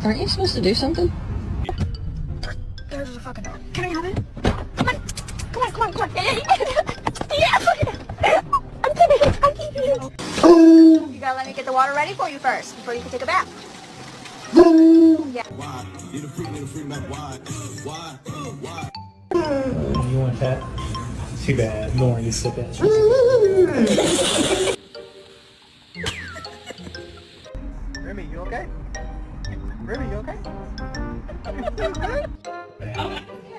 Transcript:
Aren't you supposed to do something? There's a fucking dog. Can I have it? Come on. Come on, come on, come on. Yeah, look at it. I'm keeping it. You gotta let me get the water ready for you first, before you can take a bath. Yeah. You want that? Too bad. Lauren, you sick ass.